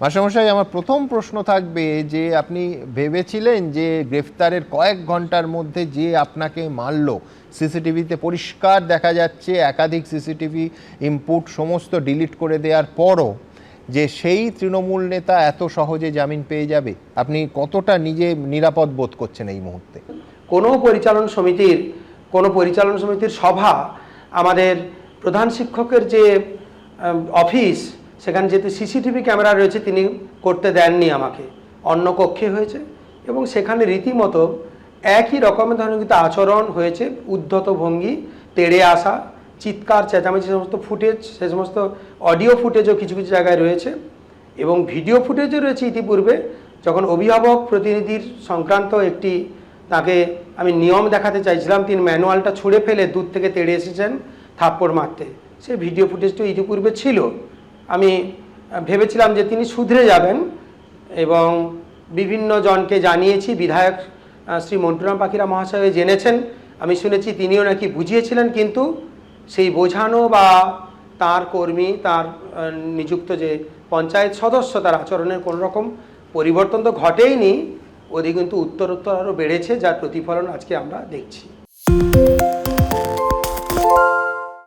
মাস্টারমশাই, আমার প্রথম প্রশ্ন থাকবে যে আপনি ভেবেছিলেন যে গ্রেফতারের কয়েক ঘন্টার মধ্যে যে আপনাকে মারল, সিসিটিভিতে পরিষ্কার দেখা যাচ্ছে, একাধিক সিসিটিভি ইনপুট সমস্ত ডিলিট করে দেওয়ার পরও যে সেই তৃণমূল নেতা এত সহজে জামিন পেয়ে যাবে? আপনি কতটা নিজে নিরাপদ বোধ করছেন এই মুহূর্তে? কোনো পরিচালন সমিতির সভা, আমাদের প্রধান শিক্ষকের যে অফিস, সেখানে যেহেতু সিসিটিভি ক্যামেরা রয়েছে, তিনি করতে দেননি আমাকে, অন্য কক্ষে হয়েছে। এবং সেখানে রীতিমতো একই রকমের ধরনের কিন্তু আচরণ হয়েছে, উদ্ধত ভঙ্গি, তেড়ে আসা, চিৎকার চেঁচামেচি, সমস্ত ফুটেজ, সে সমস্ত অডিও ফুটেজও কিছু কিছু জায়গায় রয়েছে এবং ভিডিও ফুটেজও রয়েছে। ইতিপূর্বে যখন অভিভাবক প্রতিনিধির সংক্রান্ত একটি, তাকে আমি নিয়ম দেখাতে চাইছিলাম, তিনি ম্যানুয়ালটা ছুঁড়ে ফেলে দূর থেকে তেড়ে এসেছেন থাপ্পড় মারতে, সেই ভিডিও ফুটেজটা ইতিপূর্বে ছিল। আমি ভেবেছিলাম যে তিনি শুধরে যাবেন এবং বিভিন্ন জনকে জানিয়েছি। বিধায়ক শ্রী মন্টুরাম পাখিরা মহাশয় জেনেছেন, আমি শুনেছি তিনিও নাকি বুঝিয়েছিলেন, কিন্তু সেই বোঝানো বা তার কর্মী, তার নিযুক্ত যে পঞ্চায়েত সদস্য, তার আচরণের কোনো রকম পরিবর্তন তো ঘটেইনি, ওদিকে কিন্তু উত্তরোত্তর আরও বেড়েছে, যার প্রতিফলন আজকে আমরা দেখছি।